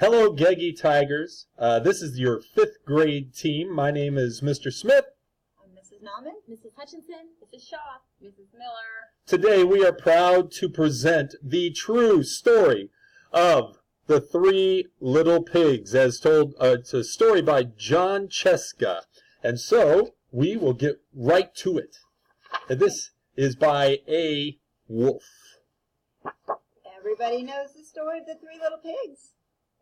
Hello, Geggy Tigers. This is your 5th grade team. My name is Mr. Smith. I'm Mrs. Nauman. Mrs. Hutchinson. Mrs. Shaw. Mrs. Miller. Today we are proud to present the true story of the 3 Little Pigs, as told. It's a story by Jon Scieszka. And so we will get right to it. And this is by A. Wolf. Everybody knows the story of the 3 little pigs.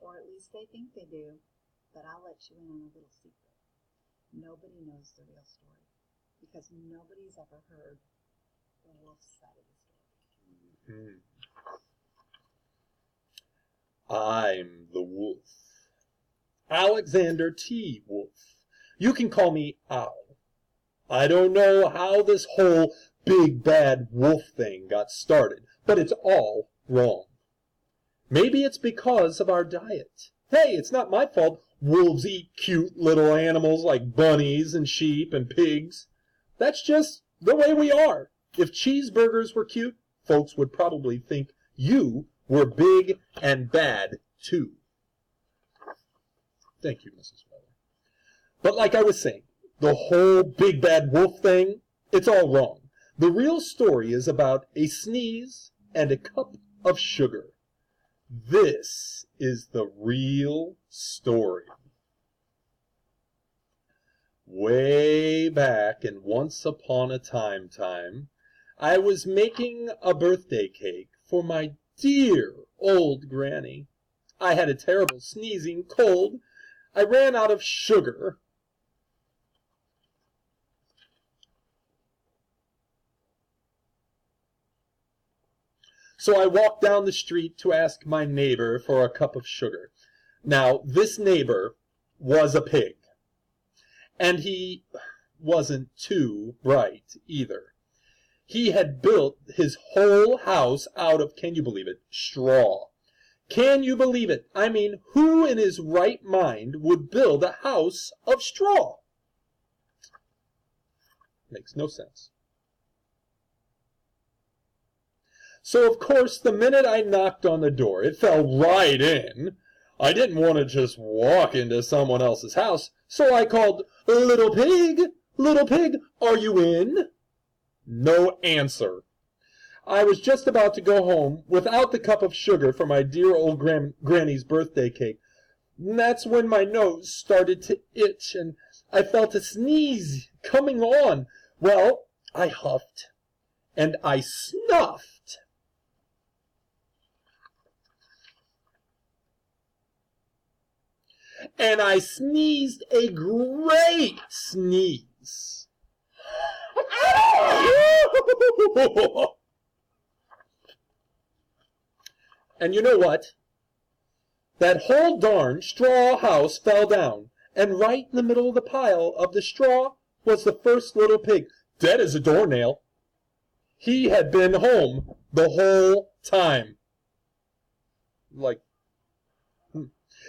Or at least they think they do. But I'll let you in on a little secret. Nobody knows the real story. Because nobody's ever heard the wolf's side of the story. I'm the wolf. Alexander T. Wolf. You can call me Al. I don't know how this whole big bad wolf thing got started, but it's all wrong. Maybe it's because of our diet. Hey, it's not my fault wolves eat cute little animals like bunnies and sheep and pigs. That's just the way we are. If cheeseburgers were cute, folks would probably think you were big and bad too. Thank you, Mrs. Weller. But like I was saying, the whole big bad wolf thing, it's all wrong. The real story is about a sneeze and a cup of sugar. This is the real story. Way back in Once Upon a Time, I was making a birthday cake for my dear old granny. I had a terrible sneezing cold. I ran out of sugar. So I walked down the street to ask my neighbor for a cup of sugar. Now, this neighbor was a pig. And he wasn't too bright either. He had built his whole house out of, can you believe it, straw. Can you believe it? I mean, who in his right mind would build a house of straw? Makes no sense. So, of course, the minute I knocked on the door, it fell right in. I didn't want to just walk into someone else's house, so I called, "Little pig, are you in?" No answer. I was just about to go home without the cup of sugar for my dear old granny's birthday cake. And that's when my nose started to itch, and I felt a sneeze coming on. Well, I huffed, and I snuffed. And I sneezed a great sneeze. And you know what? That whole darn straw house fell down, and right in the middle of the pile of the straw was the first little pig, dead as a doornail. He had been home the whole time.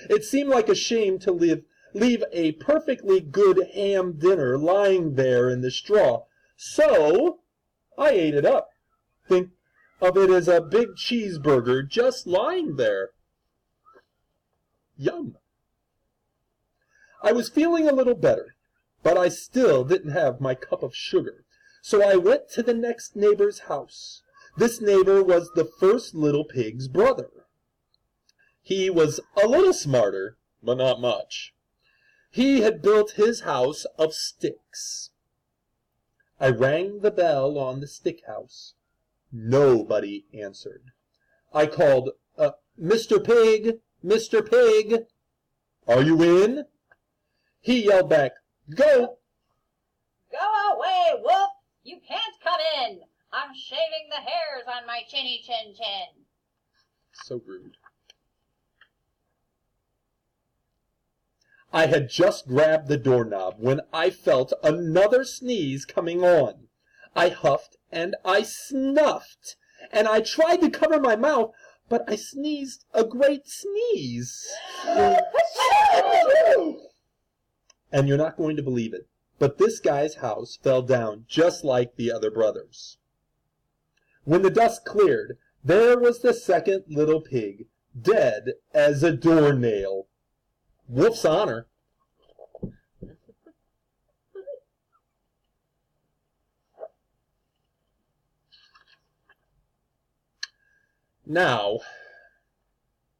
It seemed like a shame to leave a perfectly good ham dinner lying there in the straw. So I ate it up. Think of it as a big cheeseburger just lying there. Yum. I was feeling a little better, but I still didn't have my cup of sugar. So I went to the next neighbor's house. This neighbor was the first little pig's brother. He was a little smarter, but not much. He had built his house of sticks. I rang the bell on the stick house. Nobody answered. I called, "Mr. Pig, Mr. Pig, are you in?" He yelled back, "Go." Go away, wolf! You can't come in! I'm shaving the hairs on my chinny chin chin. So rude. I had just grabbed the doorknob when I felt another sneeze coming on. I huffed and I snuffed, and I tried to cover my mouth, but I sneezed a great sneeze. And you're not going to believe it, but this guy's house fell down just like the other brothers. When the dust cleared, there was the second little pig, dead as a doornail. Wolf's honor. Now,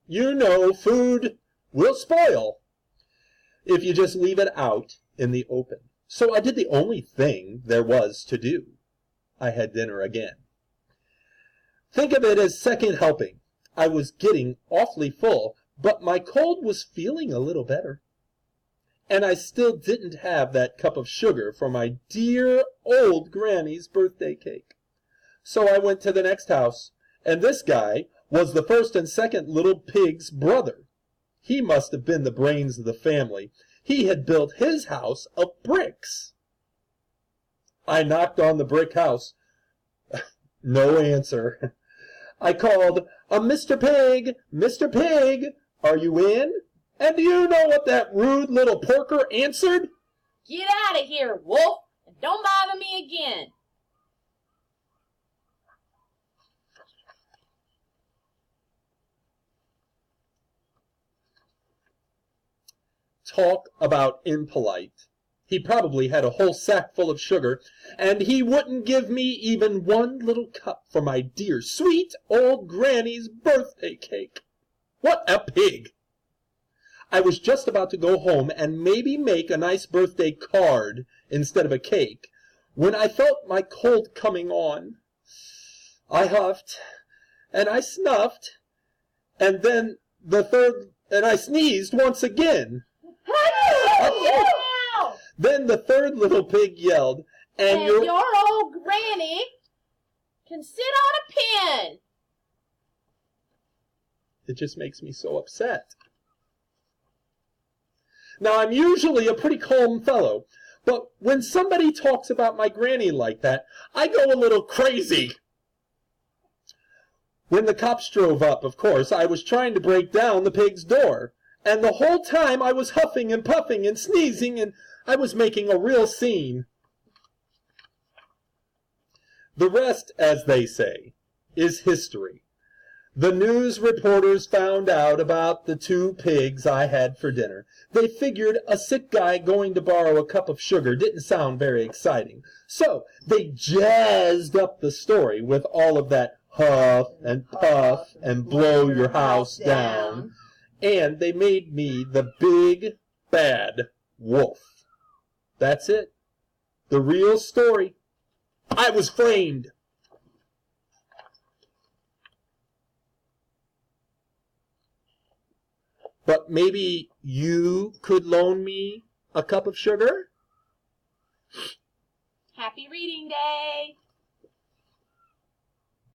you know food will spoil if you just leave it out in the open. So I did the only thing there was to do. I had dinner again. Think of it as second helping. I was getting awfully full, but my cold was feeling a little better. And I still didn't have that cup of sugar for my dear old granny's birthday cake. So I went to the next house, and this guy was the first and second little pig's brother. He must have been the brains of the family. He had built his house of bricks. I knocked on the brick house. No answer. I called, Mr. Pig, Mr. Pig, are you in? And do you know what that rude little porker answered? Get out of here, Wolf, and don't bother me again. Talk about impolite. He probably had a whole sack full of sugar, and he wouldn't give me even one little cup for my dear, sweet old granny's birthday cake. What a pig! I was just about to go home and maybe make a nice birthday card instead of a cake, when I felt my cold coming on. I huffed, and I snuffed, and then I sneezed once again. Then the third little pig yelled, and your old granny can sit on a pin. It just makes me so upset. Now, I'm usually a pretty calm fellow, but when somebody talks about my granny like that, I go a little crazy. When the cops drove up, of course, I was trying to break down the pig's door, and the whole time I was huffing and puffing and sneezing, and I was making a real scene. The rest, as they say, is history. The news reporters found out about the 2 pigs I had for dinner. They figured a sick guy going to borrow a cup of sugar didn't sound very exciting. So they jazzed up the story with all of that huff and puff and blow your house down. And they made me the big, bad wolf. That's it. The real story. I was framed. But maybe you could loan me a cup of sugar? Happy reading day.